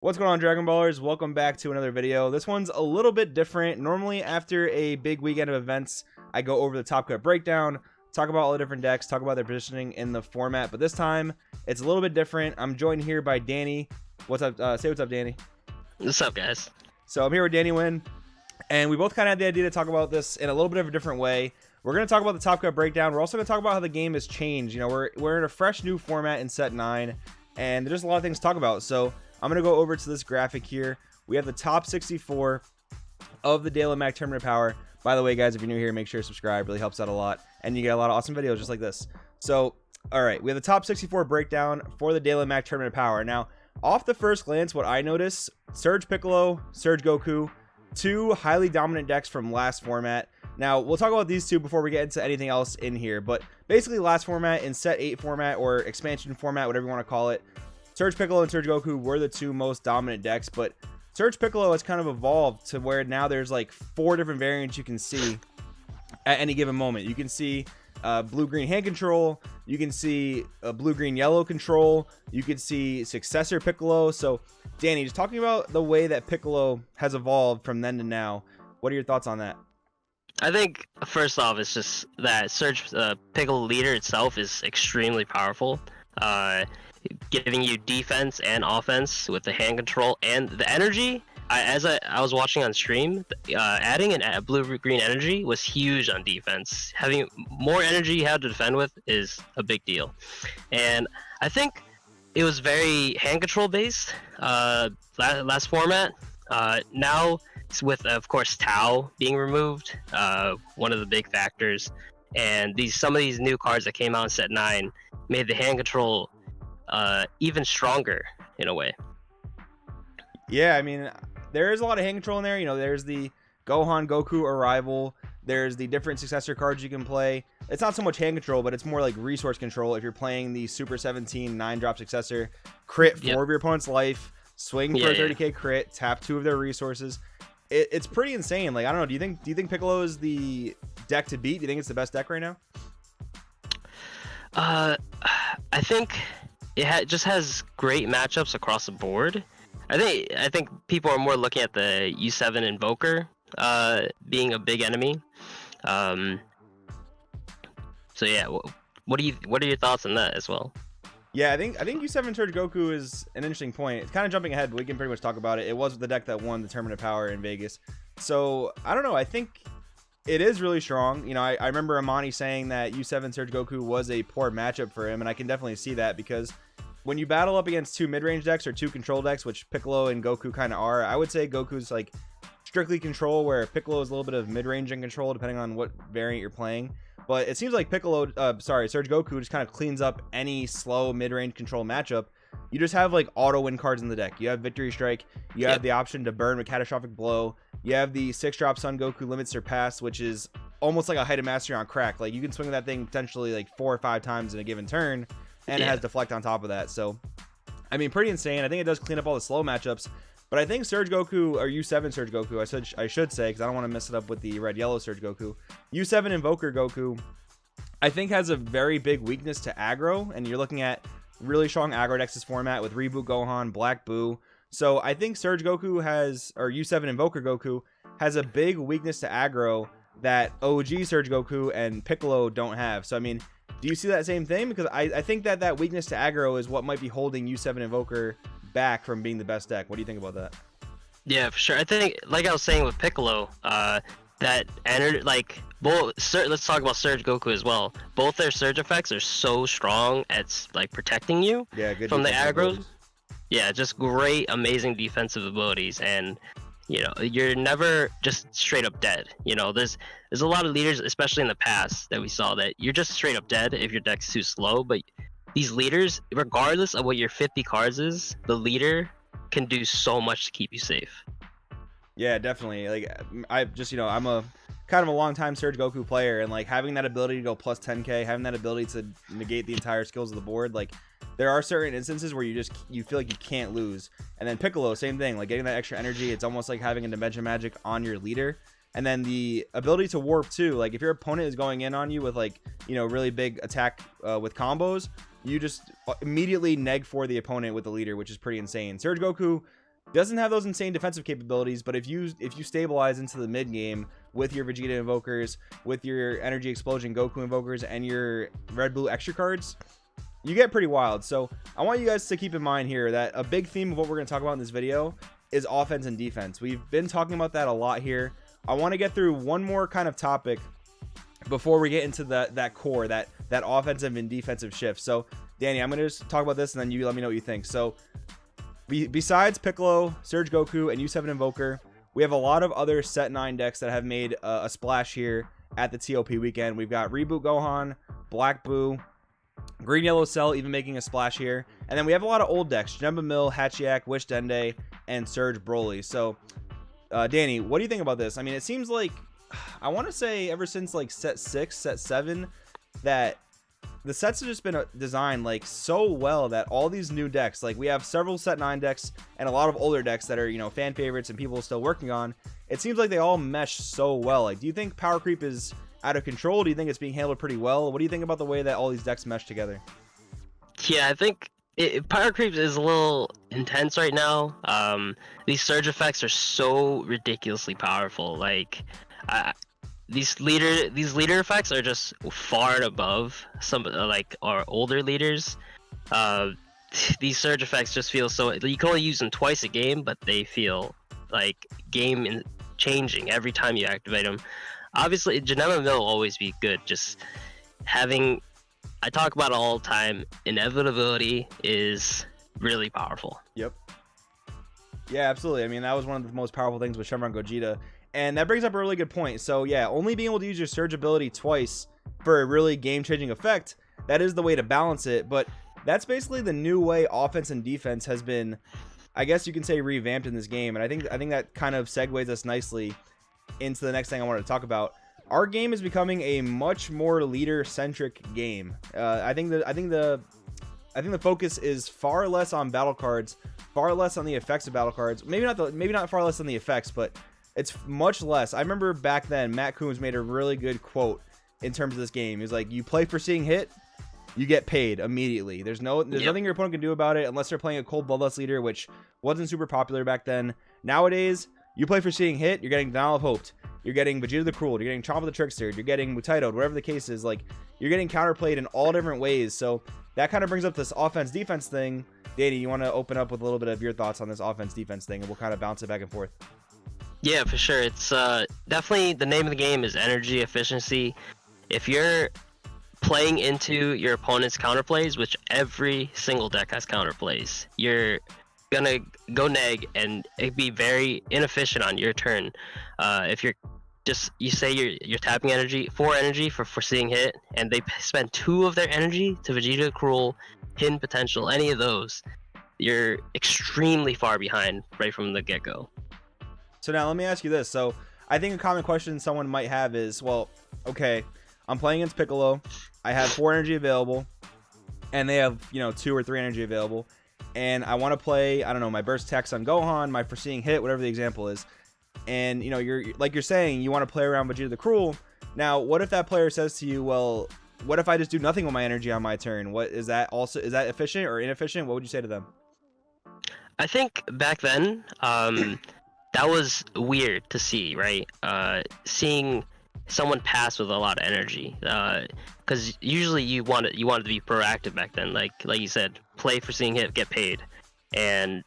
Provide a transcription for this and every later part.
What's going on, Dragon Ballers? Welcome back to another video. This one's a little bit different. Normally, after a big weekend of events, I go over the top cut breakdown, talk about all the different decks, talk about their positioning in the format. But this time, it's a little bit different. I'm joined here by Danny. What's up? Say what's up, Danny. What's up, guys? So I'm here with Danny Wynn, and we both kind of had the idea to talk about this in a little bit of a different way. We're going to talk about the top cut breakdown. We're also going to talk about how the game has changed. You know, we're in a fresh new format in set 9, and there's a lot of things to talk about. So I'm going to go over to this graphic here. We have the top 64 of the Daily Mac Tournament Power. By the way, guys, if you're new here, make sure to subscribe. Really helps out a lot. And you get a lot of awesome videos just like this. So, all right, we have the top 64 breakdown for the Daily Mac Tournament Power. Now, off the first glance, what I notice, Surge Piccolo, Surge Goku, two highly dominant decks from last format. Now, we'll talk about these two before we get into anything else in here. But basically, last format, in set 8 format or expansion format, whatever you want to call it, Surge Piccolo and Surge Goku were the two most dominant decks, but Surge Piccolo has kind of evolved to where now there's like 4 different variants you can see at any given moment. You can see blue-green hand control, you can see blue-green-yellow control, you can see successor Piccolo. So, Danny, just talking about the way that Piccolo has evolved from then to now, what are your thoughts on that? I think, first off, it's just that Surge Piccolo leader itself is extremely powerful. Giving you defense and offense with the hand control and the energy. As I was watching on stream, adding a blue-green energy was huge on defense. Having more energy you have to defend with is a big deal. And I think it was very hand control based last format. Now, with, of course, Tau being removed, one of the big factors. And some of these new cards that came out in set 9 made the hand control even stronger in a way. Yeah, I mean, there is a lot of hand control in there. You know, there's the Gohan Goku arrival, there's the different successor cards you can play. It's not so much hand control, but it's more like resource control. If you're playing the Super 17 9-drop successor, crit 4 of your opponent's life, swing for a 30k crit, tap 2 of their resources. It's pretty insane. Like, I don't know, do you think Piccolo is the deck to beat? Do you think it's the best deck right now? I think it just has great matchups across the board. I think people are more looking at the U7 Invoker being a big enemy. So yeah, what are your thoughts on that as well? Yeah, I think U7 Surge Goku is an interesting point. It's kind of jumping ahead, but we can pretty much talk about it. It was the deck that won the Tournament of Power in Vegas. So I don't know. I think it is really strong. You know, I remember Amani saying that U7 Surge Goku was a poor matchup for him, and I can definitely see that because when you battle up against 2 mid-range decks or 2 control decks, which Piccolo and Goku kind of are, I would say Goku's like strictly control, where Piccolo is a little bit of mid-range and control depending on what variant you're playing. But it seems like Surge Goku just kind of cleans up any slow mid-range control matchup. You just have like auto win cards in the deck. You have Victory Strike. You have the option to burn with Catastrophic Blow. You have the 6-drop Sun Goku Limit Surpass, which is almost like a Height of Mastery on crack. Like, you can swing that thing potentially like 4 or 5 times in a given turn, and it has Deflect on top of that. So, I mean, pretty insane. I think it does clean up all the slow matchups. But I think Surge Goku, or U7 Surge Goku, I should say, because I don't want to mess it up with the red-yellow Surge Goku. U7 Invoker Goku, I think, has a very big weakness to aggro, and you're looking at really strong aggro decks this format with Reboot Gohan, Black Buu. So I think Surge Goku has, or U7 Invoker Goku, has a big weakness to aggro that OG Surge Goku and Piccolo don't have. So, I mean, do you see that same thing? Because I think that weakness to aggro is what might be holding U7 Invoker back from being the best deck. What do you think about that? Yeah, for sure. I think, like I was saying with Piccolo, that energy, like, let's talk about Surge Goku as well. Both their surge effects are so strong at like protecting you from the aggros. Yeah, just great, amazing defensive abilities, and you know, you're never just straight up dead. You know, there's a lot of leaders, especially in the past, that we saw that you're just straight up dead if your deck's too slow. But these leaders, regardless of what your 50 cards is, the leader can do so much to keep you safe. Yeah, definitely. Like, I just, you know, I'm a kind of a long time Surge Goku player, and like having that ability to go plus 10k, having that ability to negate the entire skills of the board, like there are certain instances where you feel like you can't lose. And then Piccolo, same thing, like getting that extra energy, it's almost like having a Dimension Magic on your leader. And then the ability to warp too, like if your opponent is going in on you with like, you know, really big attack with combos, you just immediately neg for the opponent with the leader, which is pretty insane. Surge Goku Doesn't have those insane defensive capabilities, but if you stabilize into the mid game with your Vegeta invokers, with your Energy Explosion Goku invokers, and your red blue extra cards, you get pretty wild. So I want you guys to keep in mind here that a big theme of what we're going to talk about in this video is offense and defense. We've been talking about that a lot here. I want to get through one more kind of topic before we get into that core, that offensive and defensive shift. So Danny, I'm going to just talk about this and then you let me know what you think. So besides Piccolo, Surge Goku, and U7 Invoker, we have a lot of other Set 9 decks that have made a splash here at the TOP weekend. We've got Reboot Gohan, Black Buu, Green Yellow Cell even making a splash here. And then we have a lot of old decks, Janemba Mill, Hachiyak, Wish Dende, and Surge Broly. So, Danny, what do you think about this? I mean, it seems like, I want to say ever since like Set 6, Set 7, that the sets have just been designed like so well that all these new decks, like we have several Set 9 decks and a lot of older decks that are, you know, fan favorites and people are still working on. It seems like they all mesh so well. Like, do you think power creep is out of control? Do you think it's being handled pretty well? What do you think about the way that all these decks mesh together? Yeah, I think power creep is a little intense right now. These surge effects are so ridiculously powerful. Like, these leader effects are just far and above some like our older leaders. These surge effects just feel so, you can only use them twice a game, but they feel like game changing every time you activate them. Obviously, Janemba Mill will always be good. Just having, I talk about it all the time, inevitability is really powerful. Yep. Yeah, absolutely. I mean, that was one of the most powerful things with Shenron Gogeta. And that brings up a really good point. So yeah, only being able to use your surge ability twice for a really game-changing effect, that is the way to balance it. But that's basically the new way offense and defense has been, I guess you can say, revamped in this game. And I think that kind of segues us nicely into the next thing I wanted to talk about. Our game is becoming a much more leader-centric game. I think the focus is far less on battle cards, far less on the effects of battle cards. Maybe not far less on the effects, but it's much less. I remember back then, Matt Coombs made a really good quote in terms of this game. He was like, you play for seeing hit, you get paid immediately. There's nothing your opponent can do about it unless they're playing a cold bloodless leader, which wasn't super popular back then. Nowadays, you play for seeing hit, you're getting Denial of Hope, you're getting Vegeta the Cruel, you're getting Chomp the Trickster, you're getting Mutaito, whatever the case is. Like, you're getting counterplayed in all different ways. So that kind of brings up this offense-defense thing. Danny, you want to open up with a little bit of your thoughts on this offense-defense thing, and we'll kind of bounce it back and forth. Yeah, for sure. It's definitely, the name of the game is energy efficiency. If you're playing into your opponent's counterplays, which every single deck has counterplays, you're gonna go neg and it'd be very inefficient on your turn. If you say you're tapping energy for foreseeing hit, and they spend 2 of their energy to Vegeta Cruel, Hidden Potential, any of those, you're extremely far behind right from the get-go. So now let me ask you this. So I think a common question someone might have is, well, okay, I'm playing against Piccolo, I have 4 energy available, and they have, 2 or 3 energy available, and I want to play, I don't know, my burst text on Gohan, my foreseeing hit, whatever the example is, and you're saying you want to play around Vegeta the Cruel. Now, what if that player says to you, well, what if I just do nothing with my energy on my turn? Is that efficient or inefficient? What would you say to them? I think back then, that was weird to see, right? Seeing someone pass with a lot of energy, because usually you wanted to be proactive back then, like you said, play for seeing hit, get paid, and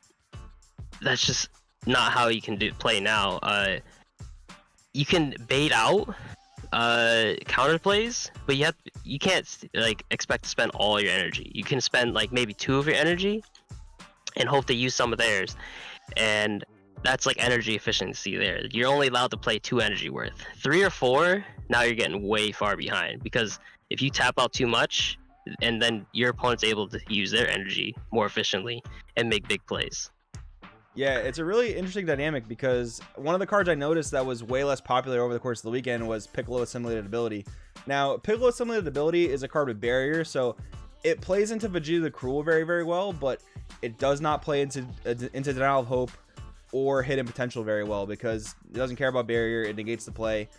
that's just not how you can play now. You can bait out counterplays, but you can't like expect to spend all your energy. You can spend like maybe 2 of your energy and hope to use some of theirs, and that's like energy efficiency there. You're only allowed to play 2 energy worth. 3 or 4, now you're getting way far behind, because if you tap out too much, and then your opponent's able to use their energy more efficiently and make big plays. Yeah, it's a really interesting dynamic, because one of the cards I noticed that was way less popular over the course of the weekend was Piccolo Assimilated Ability. Now, Piccolo Assimilated Ability is a card with barrier, so it plays into Vegeta the Cruel very, very well, but it does not play into Denial of Hope or Hidden Potential very well, because it doesn't care about barrier, it negates the play,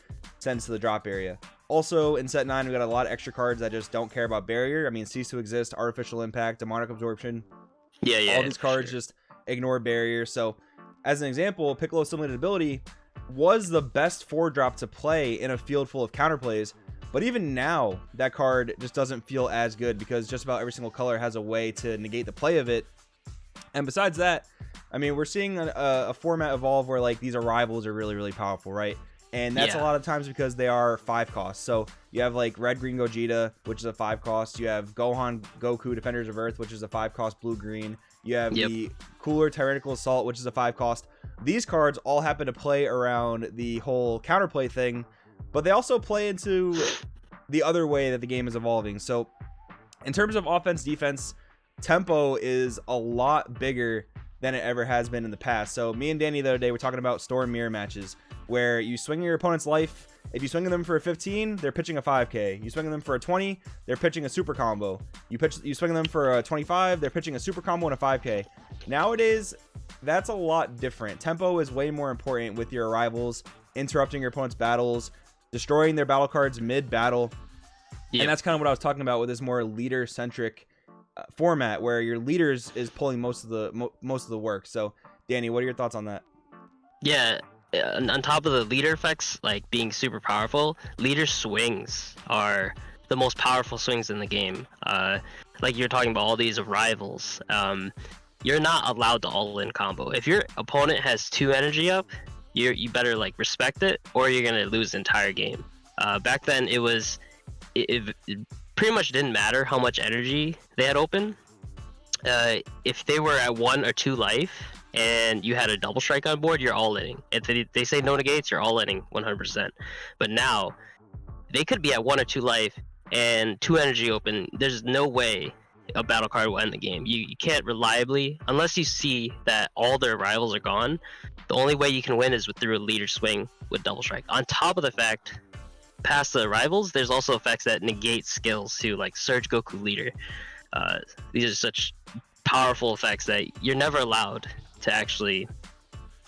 sends to the drop area. Also, in Set 9, we got a lot of extra cards that just don't care about barrier. I mean, Cease to Exist, Artificial Impact, Demonic Absorption. Yeah. All these cards just ignore barrier. So As an example, Piccolo's simulated ability was the best 4-drop to play in a field full of counterplays, but even now that card just doesn't feel as good because just about every single color has a way to negate the play of it. And besides that, I mean, we're seeing a format evolve where like these arrivals are really, really powerful, right? And that's a lot of times because they are 5 costs. So you have like Red Green Gogeta, which is a 5 cost. You have Gohan Goku Defenders of Earth, which is a 5 cost blue green. You have the Cooler Tyrannical Assault, which is a 5 cost. These cards all happen to play around the whole counterplay thing, but they also play into the other way that the game is evolving. So in terms of offense, defense, tempo is a lot bigger than it ever has been in the past. So me and Danny the other day were talking about Storm Mirror matches where you swing your opponent's life. If you swing them for a 15, they're pitching a 5k. You swing them for a 20, they're pitching a super combo. You swing them for a 25, they're pitching a super combo and a 5k. Nowadays, that's a lot different. Tempo is way more important with your arrivals, interrupting your opponent's battles, destroying their battle cards mid-battle. And that's kind of what I was talking about with this more leader-centric format where your leaders is pulling most of the work. So Danny, what are your thoughts on that? On top of the leader effects like being super powerful, leader swings are the most powerful swings in the game. Like you're talking about all these arrivals, you're not allowed to all-in combo. If your opponent has 2 energy up, you better like respect it or you're gonna lose the entire game. Back then it pretty much didn't matter how much energy they had open. If they were at 1 or 2 life and you had a double strike on board, you're all-inning. If they say no negates, you're all-inning 100%. But now, they could be at 1 or 2 life and 2 energy open. There's no way a battle card will end the game. You can't reliably, unless you see that all their rivals are gone, the only way you can win is through a leader swing with double strike. On top of the fact, past the rivals, there's also effects that negate skills too, like Surge Goku Leader. These are such powerful effects that you're never allowed to actually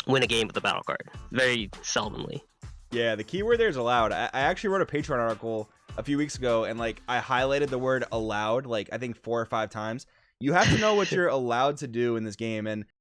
win a game with a battle card. Very seldomly. Yeah, the keyword there is allowed. I actually wrote a Patreon article a few weeks ago and like I highlighted the word allowed like I think 4 or 5 times. You have to know what you're allowed to do in this game, and